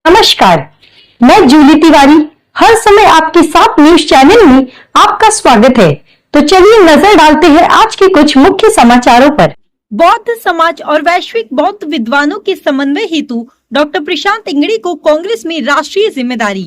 नमस्कार, मैं जूली तिवारी हर समय आपके साथ न्यूज चैनल में आपका स्वागत है। तो चलिए नजर डालते हैं आज के कुछ मुख्य समाचारों पर। बौद्ध समाज और वैश्विक बौद्ध विद्वानों के समन्वय हेतु डॉक्टर प्रशांत इंगड़े को कांग्रेस में राष्ट्रीय जिम्मेदारी।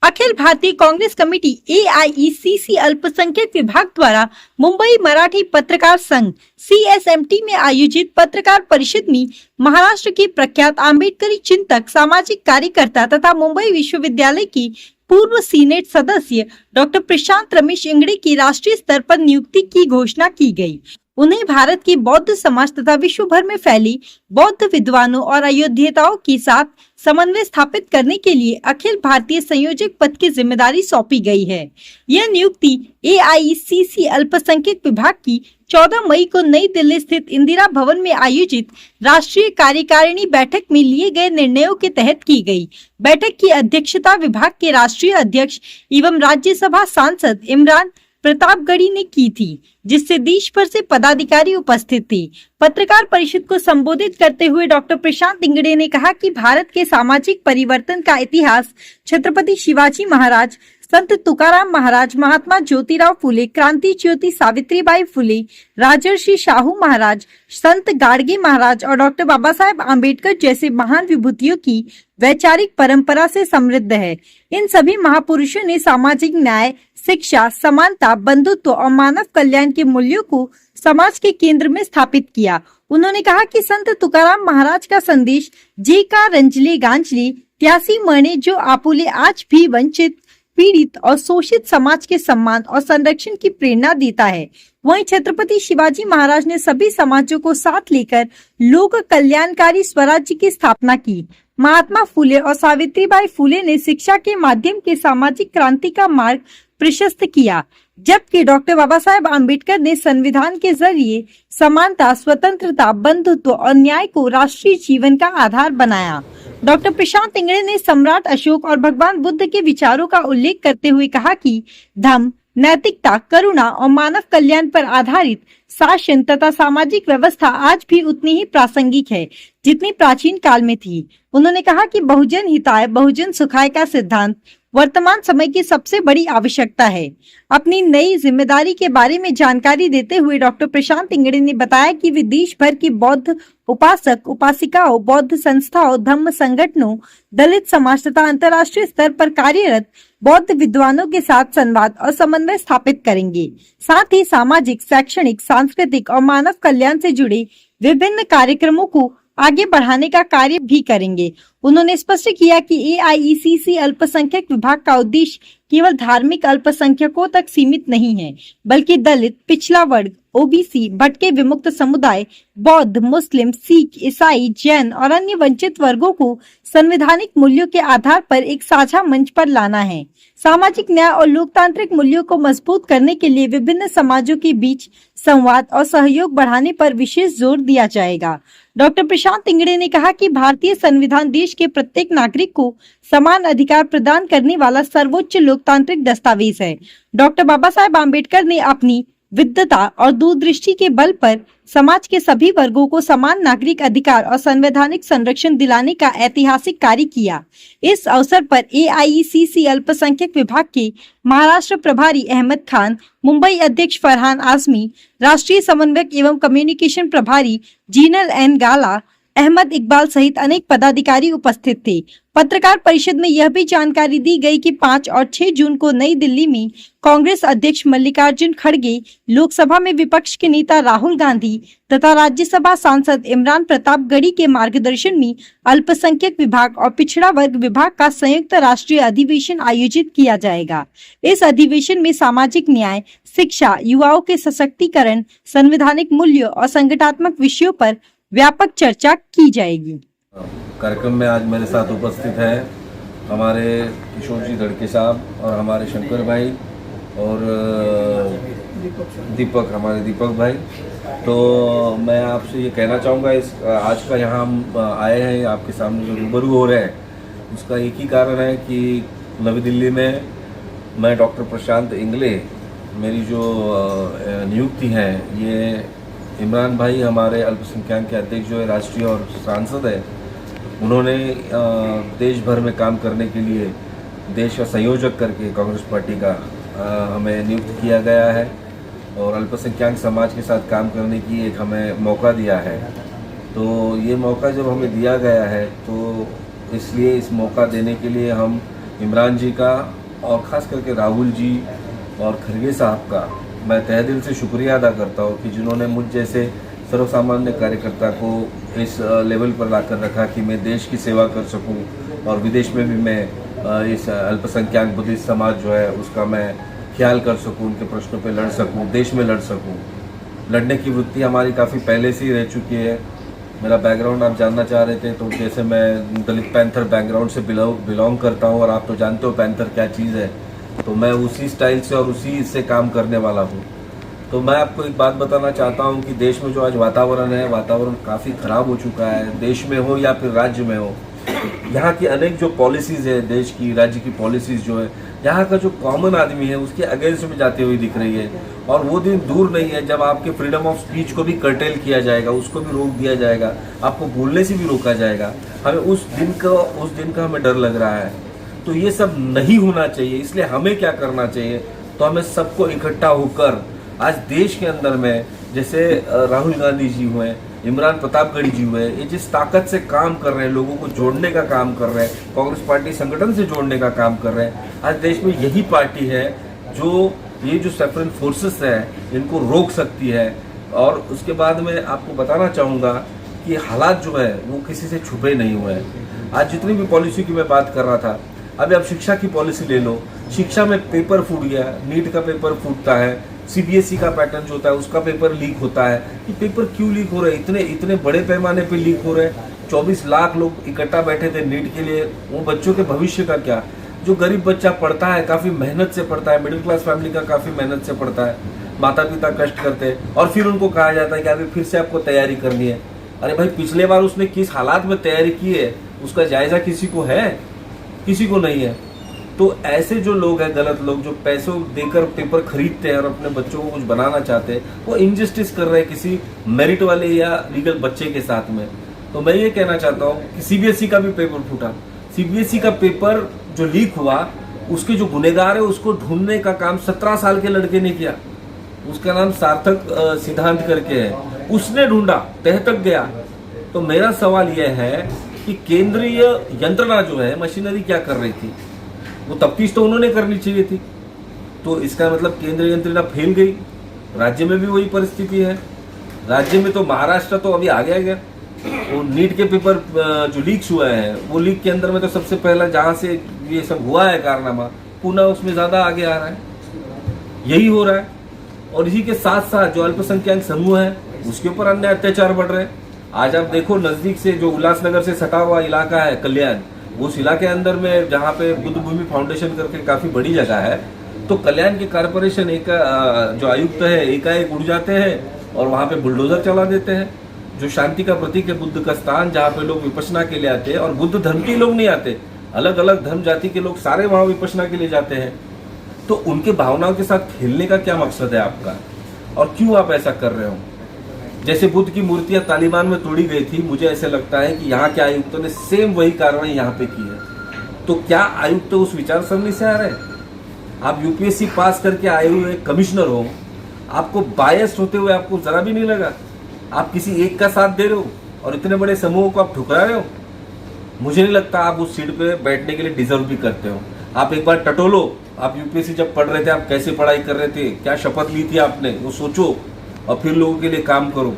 अखिल भारतीय कांग्रेस कमेटी AIECC अल्पसंख्यक विभाग द्वारा मुंबई मराठी पत्रकार संघ CSMT में आयोजित पत्रकार परिषद में महाराष्ट्र के प्रख्यात आम्बेडकरी चिंतक, सामाजिक कार्यकर्ता तथा मुंबई विश्वविद्यालय की पूर्व सीनेट सदस्य डॉक्टर प्रशांत रमेश इंगड़े की राष्ट्रीय स्तर पर नियुक्ति की घोषणा की गई। उन्हें भारत के बौद्ध समाज तथा विश्व भर में फैली बौद्ध विद्वानों और अयोध्यताओं के साथ समन्वय स्थापित करने के लिए अखिल भारतीय संयोजक पद की जिम्मेदारी सौंपी गई है। यह नियुक्ति AIECC अल्पसंख्यक विभाग की 14 मई को नई दिल्ली स्थित इंदिरा भवन में आयोजित राष्ट्रीय कार्यकारिणी बैठक में लिए गए निर्णयों के तहत की गई। बैठक की अध्यक्षता विभाग के राष्ट्रीय अध्यक्ष एवं राज्यसभा सांसद इमरान प्रतापगढ़ी ने की थी, जिससे देश भर से पदाधिकारी उपस्थित थे। पत्रकार परिषद को संबोधित करते हुए डॉक्टर प्रशांत इंगड़े ने कहा कि भारत के सामाजिक परिवर्तन का इतिहास छत्रपति शिवाजी महाराज, संत तुकाराम महाराज, महात्मा ज्योतिराव फुले, क्रांति ज्योति सावित्रीबाई फुले, राजर्षि शाहू महाराज, संत गाडगे महाराज और डॉक्टर बाबा साहेब आम्बेडकर जैसे महान विभूतियों की वैचारिक परंपरा से समृद्ध है। इन सभी महापुरुषों ने सामाजिक न्याय, शिक्षा, समानता, बंधुत्व और मानव कल्याण के मूल्यों को समाज के केंद्र में स्थापित किया। उन्होंने कहा कि संत तुकाराम महाराज का संदेश जे का रंजले गांजले त्यासी मरणे जो आपुले आज भी वंचित, पीड़ित और शोषित समाज के सम्मान और संरक्षण की प्रेरणा देता है। वहीं छत्रपति शिवाजी महाराज ने सभी समाजों को साथ लेकर लोक कल्याणकारी स्वराज्य की स्थापना की। महात्मा फुले और सावित्रीबाई फुले ने शिक्षा के माध्यम के सामाजिक क्रांति का मार्ग प्रशस्त किया, जबकि डॉक्टर बाबा साहेब आम्बेडकर ने संविधान के जरिए समानता, स्वतंत्रता, बंधुत्व और न्याय को राष्ट्रीय जीवन का आधार बनाया। डॉक्टर प्रशांत इंगड़े ने सम्राट अशोक और भगवान बुद्ध के विचारों का उल्लेख करते हुए कहा कि धर्म, नैतिकता, करुणा और मानव कल्याण पर आधारित शासन तथा सामाजिक व्यवस्था आज भी उतनी ही प्रासंगिक है जितनी प्राचीन काल में थी। उन्होंने कहा कि बहुजन हिताय बहुजन सुखाय का सिद्धांत वर्तमान समय की सबसे बड़ी आवश्यकता है। अपनी नई जिम्मेदारी के बारे में जानकारी देते हुए डॉक्टर प्रशांत इंगड़े ने बताया कि वे देश भर की बौद्ध उपासक उपासिकाओं, बौद्ध संस्थाओं, धम्म संगठनों, दलित समाज तथा अंतर्राष्ट्रीय स्तर पर कार्यरत बौद्ध विद्वानों के साथ संवाद और समन्वय स्थापित करेंगे। साथ ही सामाजिक, शैक्षणिक, सांस्कृतिक और मानव कल्याण से जुड़े विभिन्न कार्यक्रमों को आगे बढ़ाने का कार्य भी करेंगे। उन्होंने स्पष्ट किया कि AIECC अल्पसंख्यक विभाग का उद्देश्य केवल धार्मिक अल्पसंख्यकों तक सीमित नहीं है, बल्कि दलित, पिछड़ा वर्ग, OBC, भटके विमुक्त समुदाय, बौद्ध, मुस्लिम, सिख, ईसाई, जैन और अन्य वंचित वर्गों को संवैधानिक मूल्यों के आधार पर एक साझा मंच पर लाना है। सामाजिक न्याय और लोकतांत्रिक मूल्यों को मजबूत करने के लिए विभिन्न समाजों के बीच संवाद और सहयोग बढ़ाने पर विशेष जोर दिया जाएगा। डॉक्टर प्रशांत इंगड़े ने कहा कि भारतीय संविधान देश के प्रत्येक नागरिक को समान अधिकार प्रदान करने वाला सर्वोच्च लोकतांत्रिक दस्तावेज है। डॉक्टर बाबा साहेब आम्बेडकर ने अपनी विद्वता और दूरदृष्टि के बल पर समाज के सभी वर्गों को समान नागरिक अधिकार और संवैधानिक संरक्षण दिलाने का ऐतिहासिक कार्य किया। इस अवसर पर AIECC अल्पसंख्यक विभाग के महाराष्ट्र प्रभारी अहमद खान, मुंबई अध्यक्ष फरहान आजमी, राष्ट्रीय समन्वयक एवं कम्युनिकेशन प्रभारी जीनल एन गाला, अहमद इकबाल सहित अनेक पदाधिकारी उपस्थित थे। पत्रकार परिषद में यह भी जानकारी दी गई कि 5 और 6 जून को नई दिल्ली में कांग्रेस अध्यक्ष मल्लिकार्जुन खड़गे, लोकसभा में विपक्ष के नेता राहुल गांधी तथा राज्यसभा सांसद इमरान प्रतापगढ़ी के मार्गदर्शन में अल्पसंख्यक विभाग और पिछड़ा वर्ग विभाग का संयुक्त राष्ट्रीय अधिवेशन आयोजित किया जाएगा। इस अधिवेशन में सामाजिक न्याय, शिक्षा, युवाओं के सशक्तिकरण, संवैधानिक मूल्यों और संगठनात्मक विषयों पर व्यापक चर्चा की जाएगी। कार्यक्रम में आज मेरे साथ उपस्थित है हमारे किशोर जी धड़के साहब और हमारे शंकर भाई और दीपक भाई। तो मैं आपसे ये कहना चाहूँगा, इस आज का यहाँ हम आए हैं आपके सामने जो रूबरू हो रहे हैं, उसका एक ही कारण है कि नई दिल्ली में मैं डॉक्टर प्रशांत इंगड़े, मेरी जो नियुक्ति है, ये इमरान भाई हमारे अल्पसंख्यक के अध्यक्ष जो है राष्ट्रीय और सांसद है, उन्होंने देश भर में काम करने के लिए देश का संयोजक करके कांग्रेस पार्टी का हमें नियुक्त किया गया है और अल्पसंख्यक समाज के साथ काम करने की एक हमें मौका दिया है। तो ये मौका जब हमें दिया गया है तो इसलिए इस मौका देने के लिए हम इमरान जी का और ख़ास करके राहुल जी और खरगे साहब का मैं तहे दिल से शुक्रिया अदा करता हूँ कि जिन्होंने मुझ जैसे सर्वसामान्य कार्यकर्ता को इस लेवल पर ला कर रखा कि मैं देश की सेवा कर सकूँ और विदेश में भी मैं इस अल्पसंख्यक बुद्धिस्ट समाज जो है उसका मैं ख्याल कर सकूँ, उनके प्रश्नों पे लड़ सकूँ, देश में लड़ सकूँ। लड़ने की वृत्ति हमारी काफ़ी पहले से ही रह चुकी है। मेरा बैकग्राउंड आप जानना चाह रहे थे, तो जैसे मैं दलित पैंथर बैकग्राउंड से बिलोंग करता हूँ और आप तो जानते हो पैंथर क्या चीज़ है, तो मैं उसी स्टाइल से और उसी से काम करने वाला हूँ। तो मैं आपको एक बात बताना चाहता हूँ कि देश में जो आज वातावरण है, वातावरण काफ़ी ख़राब हो चुका है। देश में हो या फिर राज्य में हो, यहाँ की अनेक जो पॉलिसीज़ है, देश की राज्य की पॉलिसीज़ जो है, यहाँ का जो कॉमन आदमी है उसके अगेंस्ट में जाती हुई दिख रही है। और वो दिन दूर नहीं है जब आपके फ्रीडम ऑफ स्पीच को भी कर्टेल किया जाएगा, उसको भी रोक दिया जाएगा, आपको बोलने से भी रोका जाएगा। हमें उस दिन का हमें डर लग रहा है। तो ये सब नहीं होना चाहिए। इसलिए हमें क्या करना चाहिए, तो हमें सबको इकट्ठा होकर आज देश के अंदर में जैसे राहुल गांधी जी हुए, इमरान प्रतापगढ़ी जी हुए, ये जिस ताकत से काम कर रहे हैं, लोगों को जोड़ने का काम कर रहे हैं, कांग्रेस पार्टी संगठन से जोड़ने का काम कर रहे हैं। आज देश में यही पार्टी है जो ये जो सेपरेट फोर्सेस है इनको रोक सकती है। और उसके बाद में आपको बताना चाहूँगा कि हालात जो है वो किसी से छुपे नहीं हुए हैं। आज जितनी भी पॉलिसी की मैं बात कर रहा था, अभी आप शिक्षा की पॉलिसी ले लो, शिक्षा में पेपर फूट गया, नीट का पेपर फूटता है, सीबीएसई का पैटर्न जो होता है उसका पेपर लीक होता है। ये पेपर क्यों लीक हो रहे हैं? इतने बड़े पैमाने पे लीक हो रहे हैं। 24 लाख लोग इकट्ठा बैठे थे नीट के लिए। वो बच्चों के भविष्य का क्या? जो गरीब बच्चा पढ़ता है, काफ़ी मेहनत से पढ़ता है, मिडिल क्लास फैमिली का काफ़ी मेहनत से पढ़ता है, माता पिता कष्ट करते हैं और फिर उनको कहा जाता है कि अभी फिर से आपको तैयारी करनी है। अरे भाई, पिछले बार उसने किस हालात में तैयारी की है उसका जायजा किसी को है? किसी को नहीं है। तो ऐसे जो लोग हैं, गलत लोग, जो पैसों देकर पेपर खरीदते हैं और अपने बच्चों को कुछ बनाना चाहते हैं, वो इनजस्टिस कर रहे हैं किसी मेरिट वाले या लीगल बच्चे के साथ में। तो मैं ये कहना चाहता हूँ कि सीबीएसई का भी पेपर फूटा। सीबीएसई का पेपर जो लीक हुआ, उसके जो गुनहगार है उसको ढूंढने का काम 17 साल के लड़के ने किया। उसका नाम सार्थक सिद्धांत करके है। उसने ढूंढा, तह तक गया। तो मेरा सवाल यह है कि केंद्रीय यंत्रणा जो है, मशीनरी क्या कर रही थी? वो तफ्तीश तो उन्होंने करनी चाहिए थी। तो इसका मतलब केंद्रीय यंत्रणा फेल गई। राज्य में भी वही परिस्थिति है। राज्य में तो महाराष्ट्र तो अभी आगे आ गया। वो नीट के पेपर जो लीक्स हुए हैं, वो लीक के अंदर में तो सबसे पहला जहां से ये सब हुआ है कारनामा, पुणे उसमें ज्यादा आगे आ रहा है। यही हो रहा है। और इसी के साथ साथ जो अल्पसंख्यक समूह है उसके ऊपर अन्य अत्याचार बढ़ रहे हैं। आज आप देखो, नजदीक से जो उल्लासनगर से सटा हुआ इलाका है कल्याण, उस इलाके अंदर में जहाँ पे बुद्ध भूमि फाउंडेशन करके काफी बड़ी जगह है, तो कल्याण के कारपोरेशन एक जो आयुक्त है एकाएक उड़ जाते हैं और वहाँ पे बुलडोजर चला देते हैं। जो शांति का प्रतीक है बुद्ध का स्थान, जहाँ पे लोग विपश्यना के लिए आते हैं, और बुद्ध धर्म के लोग नहीं आते, अलग अलग धर्म जाति के लोग सारे वहाँ विपश्यना के लिए जाते हैं। तो उनके भावनाओं के साथ खेलने का क्या मकसद है आपका, और क्यों आप ऐसा कर रहे हो? जैसे बुद्ध की मूर्तियां तालिबान में तोड़ी गई थी, मुझे ऐसे लगता है कि यहाँ के आयुक्तों ने सेम वही कार्रवाई यहाँ पे की है। तो क्या आयुक्त उस विचार सरणी से आ रहे हैं? आप यूपीएससी पास करके आए हुए कमिश्नर हो, आपको बायस्ड होते हुए आपको जरा भी नहीं लगा? आप किसी एक का साथ दे रहे हो और इतने बड़े समूहों को आप ठुकरा रहे हो। मुझे नहीं लगता आप उस सीट पे बैठने के लिए डिजर्व भी करते हो। आप एक बार टटोलो, आप यूपीएससी जब पढ़ रहे थे आप कैसे पढ़ाई कर रहे थे, क्या शपथ ली थी आपने, वो सोचो और फिर लोगों के लिए काम करो।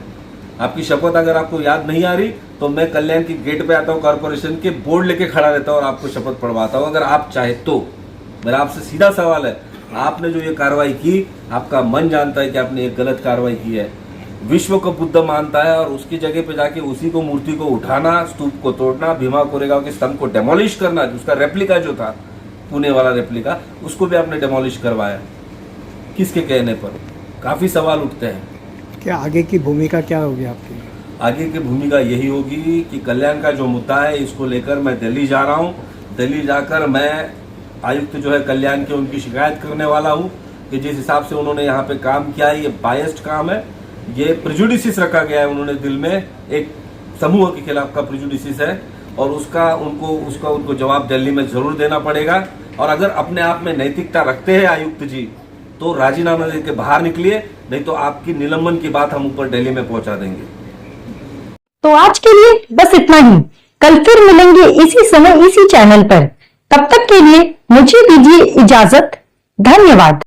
आपकी शपथ अगर आपको याद नहीं आ रही तो मैं कल्याण की गेट पे आता हूँ, कॉर्पोरेशन के बोर्ड लेके खड़ा रहता हूँ और आपको शपथ पढ़वाता हूँ, अगर आप चाहे तो। मेरा आपसे सीधा सवाल है, आपने जो ये कार्रवाई की, आपका मन जानता है कि आपने एक गलत कार्रवाई की है। विश्व को बुद्ध मानता है और उसकी जगह पे जाके उसी को मूर्ति को उठाना, स्तूप को तोड़ना, भीमा कोरेगांव के स्तंभ को डेमोलिश करना, उसका रेप्लिका जो था पुणे वाला रेप्लिका, उसको भी आपने डेमोलिश करवाया। किसके कहने पर? काफी सवाल उठते हैं। क्या आगे की भूमिका क्या होगी आपकी? आगे की भूमिका यही होगी कि कल्याण का जो मुद्दा है इसको लेकर मैं दिल्ली जा रहा हूँ। दिल्ली जाकर मैं आयुक्त जो है कल्याण के, उनकी शिकायत करने वाला हूँ कि जिस हिसाब से उन्होंने यहाँ पे काम किया है ये बायस्ड काम है, ये प्रिजुडिसिस रखा गया है उन्होंने दिल में, एक समूह के खिलाफ का प्रिजुडिसिस है और उसका जवाब दिल्ली में जरूर देना पड़ेगा। और अगर अपने आप में नैतिकता रखते हैं आयुक्त जी, तो राजीनामा देके बाहर निकलिए, नहीं तो आपकी निलंबन की बात हम ऊपर दिल्ली में पहुंचा देंगे। तो आज के लिए बस इतना ही। कल फिर मिलेंगे इसी समय इसी चैनल पर। तब तक के लिए मुझे दीजिए इजाजत। धन्यवाद।